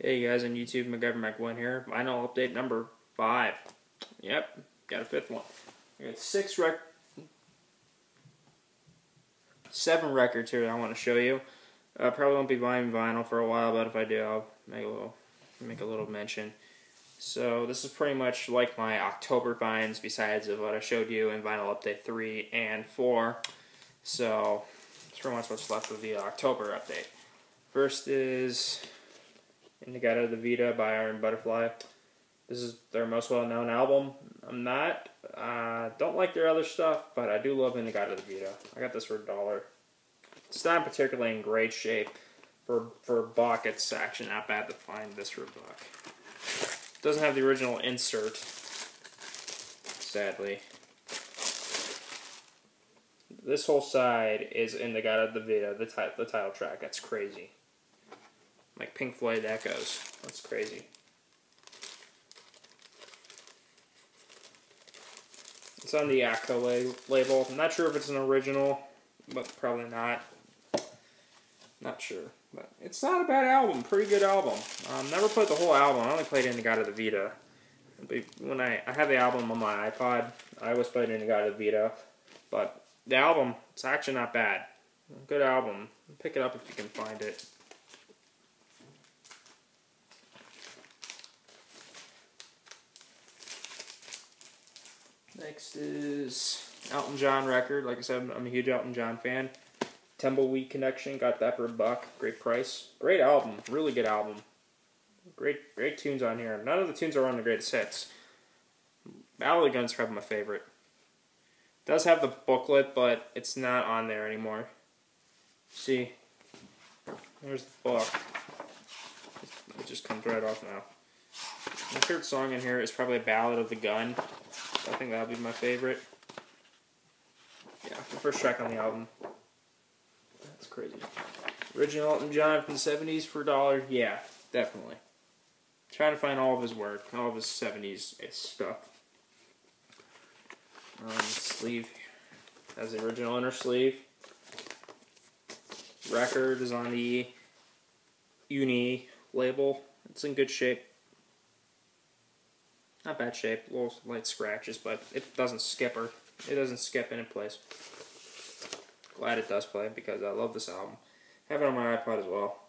Hey guys on YouTube, MacGyver Mac1 here. Vinyl update number 5. Yep, got a 5th one. I got 7 records here that I want to show you. Probably won't be buying vinyl for a while, but if I do, I'll make a little mention. So this is pretty much like my October finds, besides of what I showed you in Vinyl Update 3 and 4. So that's pretty much what's left of the October update. First is Vinylonvideo by Iron Butterfly. This is their most well-known album. Don't like their other stuff, but I do love Vinylonvideo. I got this for $1. It's not particularly in great shape. For a buck, it's actually not bad to find this for a buck. It doesn't have the original insert, sadly. This whole side is Vinylonvideo, the title track. That's crazy. Like Pink Floyd Echoes. That's crazy. It's on the Echo label. I'm not sure if it's an original, but probably not. Not sure. But it's not a bad album. Pretty good album. Never played the whole album. I only played Vinylonvideo. When I have the album on my iPod, I always played Vinylonvideo. But the album, it's actually not bad. Good album. Pick it up if you can find it. Next is Elton John record. Like I said, I'm a huge Elton John fan. Tumbleweed Connection, got that for $1. Great price. Great album. Really good album. Great tunes on here. None of the tunes are on the greatest hits. Battle of the Guns is probably my favorite. It does have the booklet, but it's not on there anymore. See? There's the book. It just comes right off now. My favorite song in here is probably Ballad of the Gun. I think that'll be my favorite. Yeah, the first track on the album. That's crazy. Original Elton John from the 70s for $1. Yeah, definitely. Trying to find all of his work, all of his 70s stuff. Sleeve has the original inner sleeve. Record is on the Uni label. It's in good shape. Not bad shape, little light scratches, but it doesn't skip her. It doesn't skip in place. Glad it does play because I love this album. Have it on my iPod as well.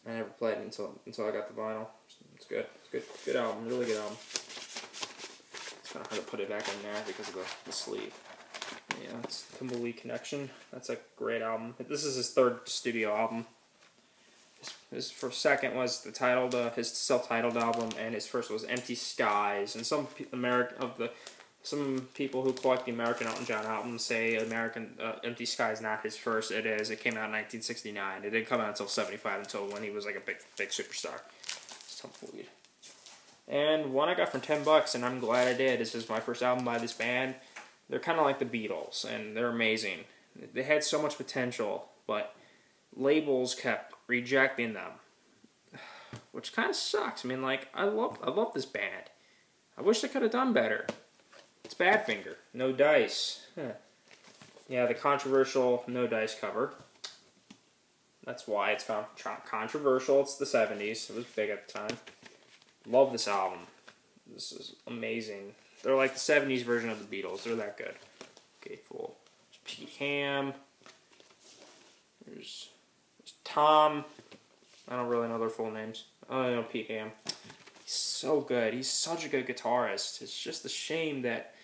I never played it until I got the vinyl. It's good. It's good album. Really good album. It's kind of hard to put it back in there because of the sleeve. Yeah, it's Tumbleweed Connection. That's a great album. This is his 3rd studio album. His first second was his self-titled album, and his first was Empty Skies. And some people who collect the American Elton John albums say Empty Skies is not his first. It is. It came out in 1969. It didn't come out until '75, until when he was like a big superstar. It's Tumbleweed. And one I got for $10, and I'm glad I did. This is my first album by this band. They're kind of like the Beatles, and they're amazing. They had so much potential, but labels kept rejecting them, which kind of sucks. I mean, like, I love this band. I wish they could have done better. It's Badfinger, No Dice. Yeah, the controversial No Dice cover. That's why it's controversial. It's the 70s. It was big at the time. Love this album. This is amazing. They're like the 70s version of the Beatles. They're that good. Okay, full. There's Pete Ham. There's Tom. I don't really know their full names. I only know Pete Ham. He's so good. He's such a good guitarist. It's just a shame that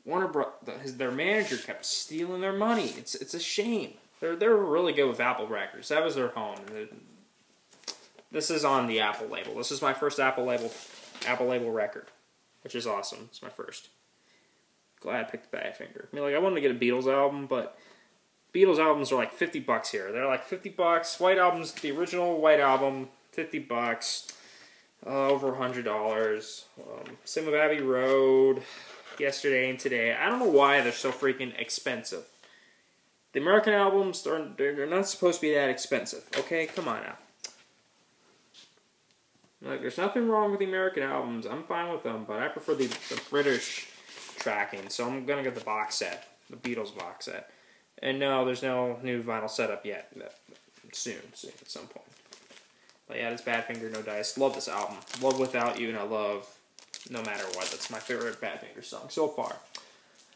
their manager kept stealing their money. It's a shame. They're really good with Apple Records. That was their home. This is on the Apple label. This is my first Apple label record, which is awesome. It's my first. Glad I picked Badfinger. I mean, like, I wanted to get a Beatles album, but Beatles albums are like $50 here. They're like $50. White Album's the original White Album, $50. Over $100. Same with Abbey Road, Yesterday and Today. I don't know why they're so freaking expensive. The American albums, they're not supposed to be that expensive. Okay, come on now. Like, there's nothing wrong with the American albums. I'm fine with them, but I prefer the British tracking. So I'm gonna get the box set, the Beatles box set. And no, there's no new vinyl setup yet. soon at some point. But yeah, it's Badfinger, No Dice. Love this album. Love Without You, and I love No Matter What. That's my favorite Badfinger song so far.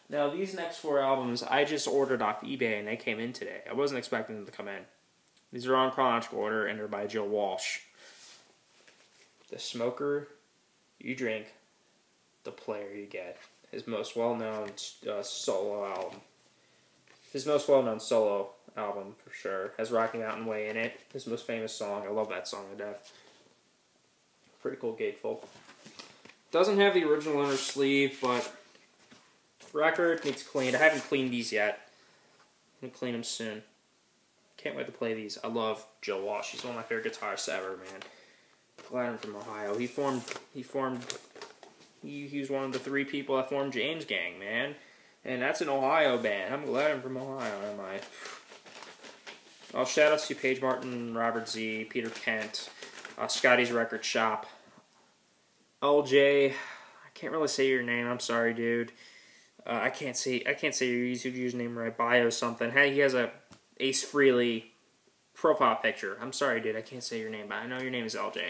Now, these next 4 albums, I just ordered off eBay, and they came in today. I wasn't expecting them to come in. These are on chronological order, and they're by Joe Walsh. The Smoker You Drink, The Player You Get. His most well-known solo album. His most well-known solo album, for sure. Has Rocky Mountain Way in it. His most famous song. I love that song to death. Pretty cool gatefold. Doesn't have the original inner sleeve, but record needs cleaned. I haven't cleaned these yet. I'm going to clean them soon. Can't wait to play these. I love Joe Walsh. He's one of my favorite guitarists ever, man. Glad I'm from Ohio. He was one of the 3 people that formed James Gang, man. And that's an Ohio band. I'm glad I'm from Ohio, am I? Well, shout outs to Paige Martin, Robert Z, Peter Kent, Scotty's Record Shop, LJ. I can't really say your name. I'm sorry, dude. I can't say your username right. Bio something. Hey, he has a Ace Frehley profile picture. I'm sorry, dude. I can't say your name, but I know your name is LJ.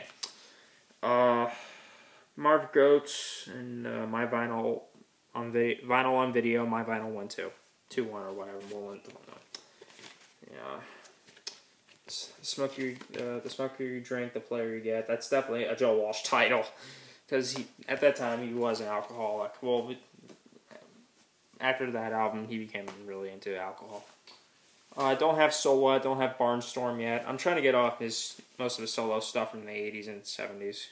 Marv Goats and my vinyl on video. My vinyl 1-2, 2-1 or whatever. 1-1. Yeah. The smoker you drink, the player you get. That's definitely a Joe Walsh title, because at that time he was an alcoholic. Well, after that album, he became really into alcohol. I don't have So What, don't have Barnstorm yet. I'm trying to get off most of his solo stuff from the 80s and 70s.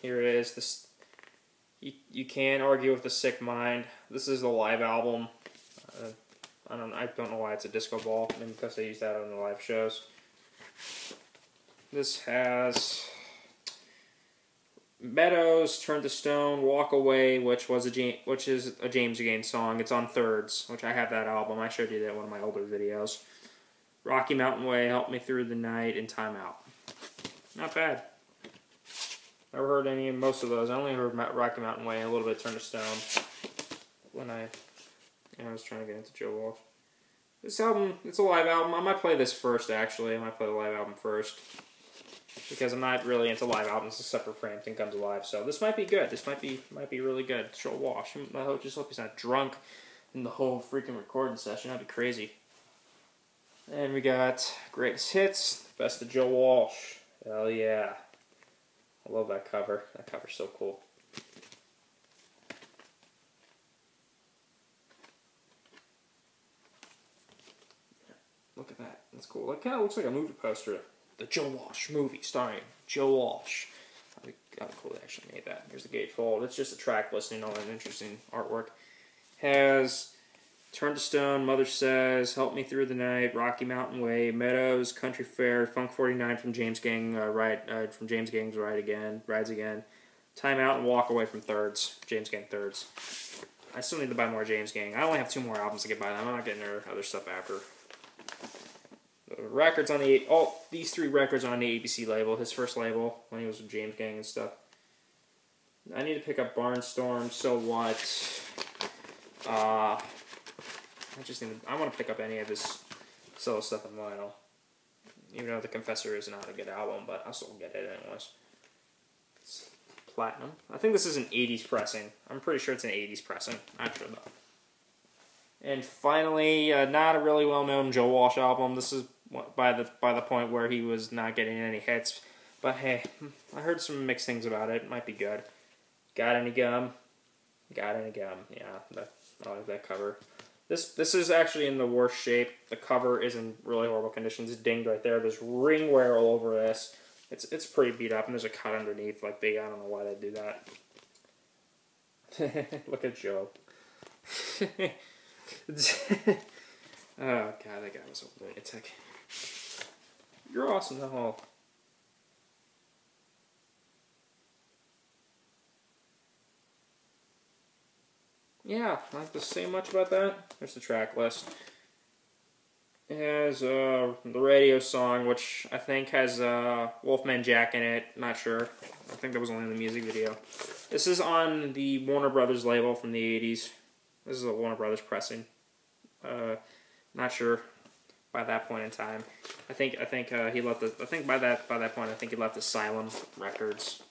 Here it is. This you Can't Argue with the Sick Mind. This is the live album. I don't know why it's a disco ball. Maybe because they use that on the live shows. This has Meadows, Turn to Stone, Walk Away, which is a James Gang song. It's on Thirds, which I have that album. I showed you that in one of my older videos. Rocky Mountain Way, Help Me Through the Night, and Time Out. Not bad. Never heard most of those. I only heard Rocky Mountain Way and a little bit of Turn to Stone when I was trying to get into Joe Walsh. This album, it's a live album. I might play this first, actually. I might play the live album first, because I'm not really into live albums except for Frampton Comes Alive. So this might be good. This might be really good. Joe Walsh. I just hope he's not drunk in the whole freaking recording session. That'd be crazy. And we got Greatest Hits, Best of Joe Walsh. Hell yeah. I love that cover. That cover's so cool. Look at that. That's cool. That kind of looks like a movie poster. The Joe Walsh movie starring Joe Walsh. That'd be kind of cool they actually made that. Here's the gatefold. It's just a track listing, all that interesting artwork. Has Turn to Stone, Mother Says, Help Me Through the Night, Rocky Mountain Way, Meadows, Country Fair, Funk 49 from James Gang, from James Gang's Rides Again, Time Out, and Walk Away from Thirds, James Gang Thirds. I still need to buy more James Gang. I only have 2 more albums to get by them. I'm not getting their other stuff after. The records on these 3 records are on the ABC label, his first label when he was with James Gang and stuff. I need to pick up Barnstorm, So What. I want to pick up any of his solo stuff on vinyl. Even though The Confessor is not a good album, but I'll still get it anyways. It's platinum. I think this is an 80s pressing. I'm pretty sure it's an 80s pressing. Not sure though. And finally, not a really well-known Joe Walsh album. This is by the point where he was not getting any hits. But hey, I heard some mixed things about it. It might be good. Got Any Gum? Got Any Gum? Yeah, I like that cover. This is actually in the worst shape. The cover is in really horrible condition. It's dinged right there. There's ring wear all over this. It's pretty beat up, and there's a cut underneath. Like I don't know why they do that. Look at Joe. Oh god, that guy was a lunatic. You're awesome, though. Yeah, I don't have to say much about that. There's the track list. It has the radio song, which I think has Wolfman Jack in it. Not sure. I think that was only in the music video. This is on the Warner Brothers label from the 80s. This is a Warner Brothers pressing. Not sure. by that point in time. I think he left the. I think by that point, I think he left Asylum Records.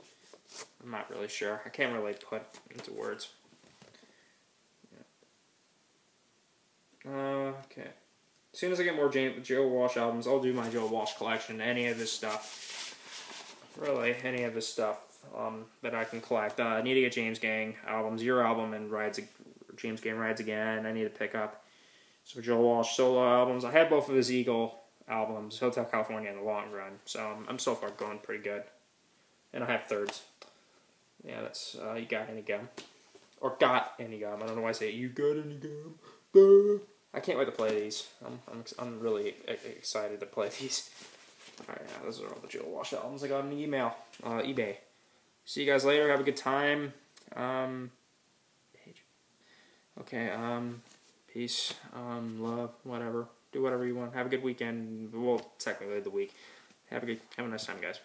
I'm not really sure. I can't really put into words. Yeah. Okay. As soon as I get more Joe Walsh albums, I'll do my Joe Walsh collection. Any of his stuff. Really, any of his stuff that I can collect. I need to get James Gang albums. Your album and James Gang Rides Again. I need to pick up some Joe Walsh solo albums. I had both of his Eagle albums, Hotel California in the long run. So I'm so far going pretty good. And I have thirds. Yeah, that's, you got any gum? Or got any gum. I don't know why I say it. You got any gum? I can't wait to play these. I'm really excited to play these. Alright, yeah, those are all the Joe Walsh albums I got on eBay. See you guys later. Have a good time. Okay, peace, love, whatever. Do whatever you want. Have a good weekend. Well, technically the week. Have a nice time, guys.